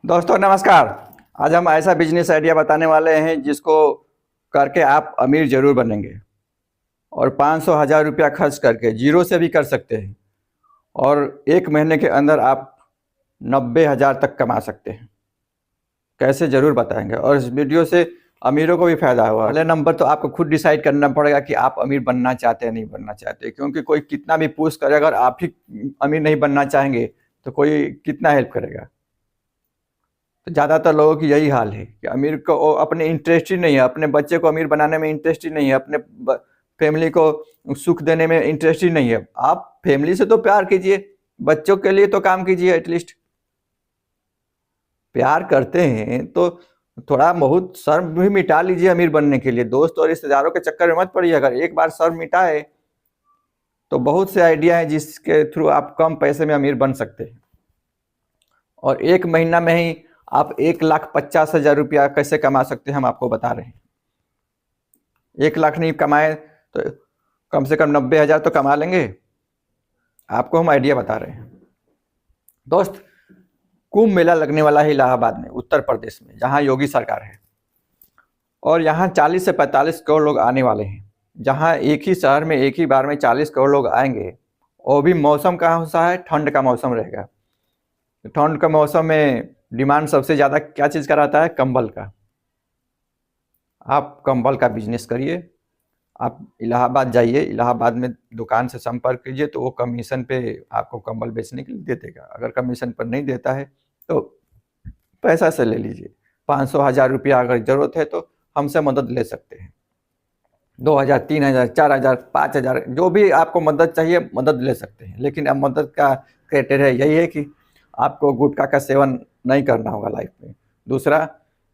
दोस्तों नमस्कार। आज हम ऐसा बिजनेस आइडिया बताने वाले हैं जिसको करके आप अमीर जरूर बनेंगे और 500 हज़ार रुपया खर्च करके जीरो से भी कर सकते हैं और एक महीने के अंदर आप 90 हज़ार तक कमा सकते हैं। कैसे जरूर बताएंगे और इस वीडियो से अमीरों को भी फायदा हुआ। पहले नंबर तो आपको खुद डिसाइड करना पड़ेगा कि आप अमीर बनना चाहते हैं नहीं बनना चाहते, क्योंकि कोई कितना भी पुश करे अगर आप ही अमीर नहीं बनना चाहेंगे तो कोई कितना हेल्प करेगा। तो ज़्यादातर लोगों की यही हाल है कि अमीर को अपने इंटरेस्ट ही नहीं है, अपने बच्चे को अमीर बनाने में इंटरेस्ट ही नहीं है, अपने फैमिली को सुख देने में इंटरेस्ट ही नहीं है। आप फैमिली से तो प्यार कीजिए, बच्चों के लिए तो काम कीजिए। एटलीस्ट प्यार करते हैं तो थोड़ा बहुत शर्म भी मिटा लीजिए अमीर बनने के लिए। दोस्त और रिश्तेदारों के चक्कर में मत पड़िए। अगर एक बार शर्म मिटाए तो बहुत से आइडिया हैं जिसके थ्रू आप कम पैसे में अमीर बन सकते हैं और एक महीना में ही आप 1,50,000 रुपया कैसे कमा सकते हैं हम आपको बता रहे हैं। 1 लाख नहीं कमाए तो कम से कम 90 हज़ार तो कमा लेंगे। आपको हम आइडिया बता रहे हैं। दोस्त, कुंभ मेला लगने वाला है इलाहाबाद में, उत्तर प्रदेश में, जहां योगी सरकार है और यहाँ 40 से 45 करोड़ लोग आने वाले हैं। जहां एक ही शहर में एक ही बार में 40 करोड़ लोग आएंगे, और भी मौसम कहाँ सा है, ठंड का मौसम रहेगा। ठंड का मौसम में डिमांड सबसे ज़्यादा क्या चीज़ का रहता है? कंबल का। आप कंबल का बिजनेस करिए। आप इलाहाबाद जाइए, इलाहाबाद में दुकान से संपर्क कीजिए तो वो कमीशन पे आपको कंबल बेचने के लिए दे देगा। अगर कमीशन पर नहीं देता है तो पैसा से ले लीजिए। 500 हज़ार रुपया अगर ज़रूरत है तो हमसे मदद ले सकते हैं। 2,000, 3,000, 4,000, 5,000, जो भी आपको मदद चाहिए मदद ले सकते हैं। लेकिन अब मदद का क्राइटेरिया यही है कि आपको गुटखा का सेवन नहीं करना होगा लाइफ में। दूसरा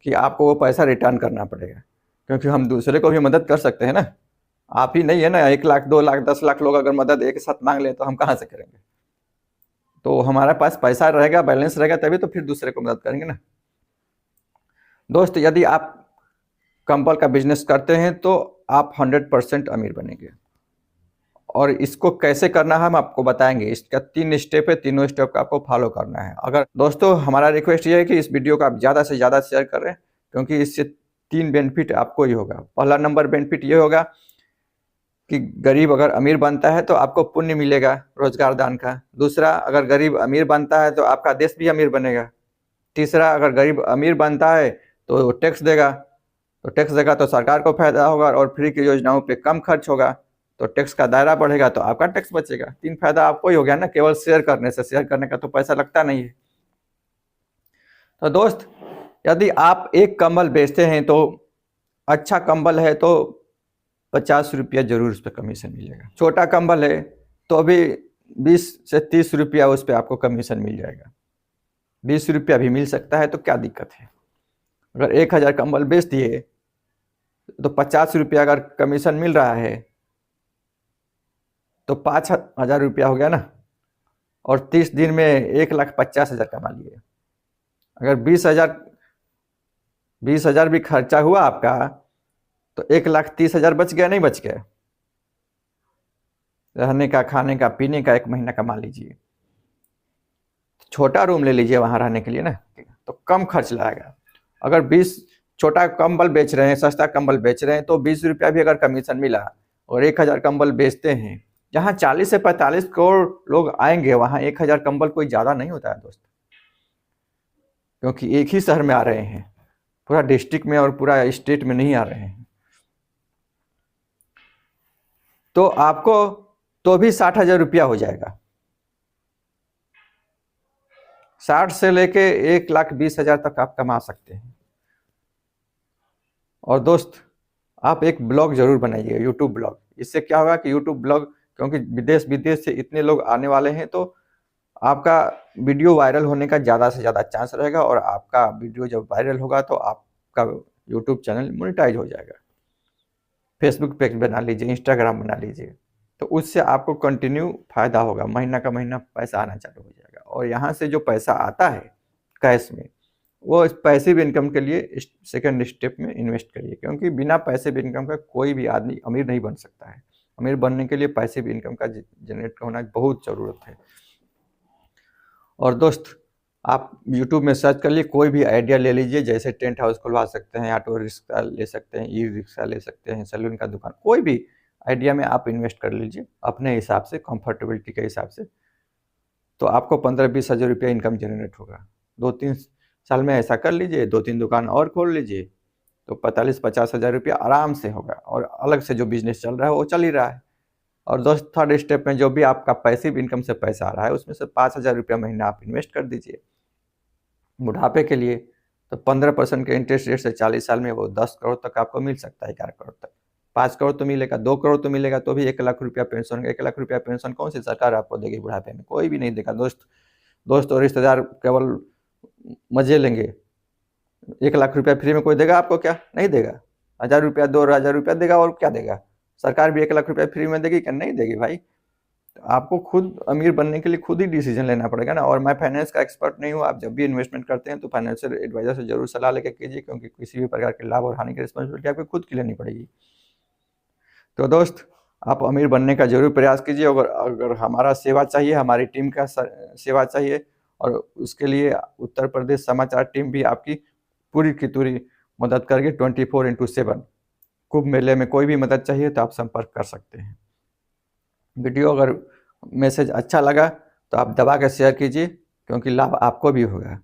कि आपको वो पैसा रिटर्न करना पड़ेगा, क्योंकि हम दूसरे को भी मदद कर सकते हैं ना। आप ही नहीं है ना, 1 लाख, 2 लाख, 10 लाख लोग अगर मदद एक साथ मांग ले तो हम कहाँ से करेंगे? तो हमारे पास पैसा रहेगा, बैलेंस रहेगा, तभी तो फिर दूसरे को मदद करेंगे ना। दोस्त, यदि आप कंबल का बिजनेस करते हैं तो आप 100% अमीर बनेंगे और इसको कैसे करना है हम आपको बताएंगे। इसका 3 स्टेप है, तीनों स्टेप का आपको फॉलो करना है। अगर दोस्तों, हमारा रिक्वेस्ट ये है कि इस वीडियो को आप ज़्यादा से ज़्यादा शेयर करें, क्योंकि इससे 3 बेनिफिट आपको ही होगा। पहला नंबर बेनिफिट ये होगा कि गरीब अगर अमीर बनता है तो आपको पुण्य मिलेगा रोजगार दान का। दूसरा, अगर गरीब अमीर बनता है तो आपका देश भी अमीर बनेगा। तीसरा, अगर गरीब अमीर बनता है तो टैक्स देगा, तो टैक्स देगा तो सरकार को फायदा होगा और फ्री की योजनाओं पे कम खर्च होगा, तो टैक्स का दायरा बढ़ेगा तो आपका टैक्स बचेगा। 3 फायदा आपको ही हो गया ना, केवल शेयर करने से। शेयर करने का तो पैसा लगता नहीं है। तो दोस्त, यदि आप एक कंबल बेचते हैं तो अच्छा कंबल है तो 50 रुपया जरूर उस पर कमीशन मिलेगा। छोटा कंबल है तो अभी 20 से 30 रुपया उस पर आपको कमीशन मिल जाएगा। 20 रुपया भी मिल सकता है तो क्या दिक्कत है? अगर 1,000 कंबल बेच दिए तो 50 रुपया अगर कमीशन मिल रहा है तो 5,000 रुपया हो गया ना, और 30 दिन में 1,50,000 कमा लिए। अगर 20,000 भी खर्चा हुआ आपका तो 1,30,000 बच गया, नहीं बच गया? रहने का, खाने का, पीने का 1 महीना कमा लीजिए। छोटा रूम ले लीजिए वहां रहने के लिए ना, तो कम खर्च लाएगा। अगर 20 छोटा कंबल बेच रहे हैं, सस्ता कंबल बेच रहे हैं, तो 20 रुपया भी अगर कमीशन मिला और 1,000 कंबल बेचते हैं, जहाँ 40 से 45 करोड़ लोग आएंगे वहां 1,000 कंबल कोई ज्यादा नहीं होता है दोस्त, क्योंकि एक ही शहर में आ रहे हैं, पूरा डिस्ट्रिक्ट में और पूरा स्टेट में नहीं आ रहे हैं। तो आपको तो भी 60,000 रुपया हो जाएगा। 60 से लेके 1,20,000 तक आप कमा सकते हैं। और दोस्त, आप एक ब्लॉग जरूर बनाइए, यूट्यूब ब्लॉग। इससे क्या होगा कि यूट्यूब ब्लॉग, क्योंकि विदेश विदेश से इतने लोग आने वाले हैं, तो आपका वीडियो वायरल होने का ज़्यादा से ज़्यादा चांस रहेगा और आपका वीडियो जब वायरल होगा तो आपका यूट्यूब चैनल मोनेटाइज हो जाएगा। फेसबुक पेज बना लीजिए, इंस्टाग्राम बना लीजिए, तो उससे आपको कंटिन्यू फायदा होगा। महीना का महीना पैसा आना चालू हो जाएगा और यहाँ से जो पैसा आता है कैश में, वो पैसिव इनकम के लिए सेकंड स्टेप में इन्वेस्ट करिए, क्योंकि बिना पैसिव इनकम का कोई भी आदमी अमीर नहीं बन सकता है। अमीर बनने के लिए पैसिव इनकम का जनरेट होना बहुत ज़रूरत है। और दोस्त, आप यूट्यूब में सर्च कर लिए, कोई भी आइडिया ले लीजिए, जैसे टेंट हाउस खुलवा सकते हैं, ऑटो रिक्शा ले सकते हैं, ई रिक्शा ले सकते हैं, सैलून का दुकान, कोई भी आइडिया में आप इन्वेस्ट कर लीजिए अपने हिसाब से, कंफर्टेबिलिटी के हिसाब से। तो आपको 15-20 हज़ार रुपया इनकम जनरेट होगा। 2-3 साल में ऐसा कर लीजिए, 2-3 दुकान और खोल लीजिए, तो 45-50 हज़ार रुपया आराम से होगा। और अलग से जो बिजनेस चल रहा है वो चल ही रहा है। और दोस्त, थर्ड स्टेप में जो भी आपका पैसिव इनकम से पैसा आ रहा है, उसमें से 5,000 रुपया महीना आप इन्वेस्ट कर दीजिए बुढ़ापे के लिए। तो 15% के इंटरेस्ट रेट से 40 साल में वो 10 करोड़ तक आपको मिल सकता है, 11 करोड़ तक। 5 करोड़ तो मिलेगा, 2 करोड़ तो मिलेगा, तो भी 1 लाख रुपया पेंशन। 1 लाख रुपया पेंशन कौन सी सरकार आपको देगी बुढ़ापे में? कोई भी नहीं देगा दोस्त। दोस्त और रिश्तेदार केवल मजे लेंगे। 1 लाख रुपया फ्री में कोई देगा आपको क्या? नहीं देगा। 1,000 रुपया, 2,000 रुपया देगा, और क्या देगा? सरकार भी 1 लाख रुपया फ्री में देगी क्या? नहीं देगी भाई। तो आपको खुद अमीर बनने के लिए खुद ही डिसीजन लेना पड़ेगा ना। और मैं फाइनेंस का एक्सपर्ट नहीं हूँ। आप जब भी इन्वेस्टमेंट करते हैं तो फाइनेंशियल एडवाइजर से जरूर सलाह लेकर कीजिए, क्योंकि किसी भी प्रकार के लाभ और हानि की रिस्पॉन्सिबिलिटी आपको खुद की लेनी पड़ेगी। तो दोस्त, आप अमीर बनने का जरूर प्रयास कीजिए। अगर हमारा सेवा चाहिए, हमारी टीम का सेवा चाहिए, और उसके लिए उत्तर प्रदेश समाचार टीम भी आपकी पूरी की पूरी मदद करेगी 24/7। कुंभ मेले में कोई भी मदद चाहिए तो आप संपर्क कर सकते हैं। वीडियो अगर मैसेज अच्छा लगा तो आप दबा कर शेयर कीजिए, क्योंकि लाभ आपको भी होगा।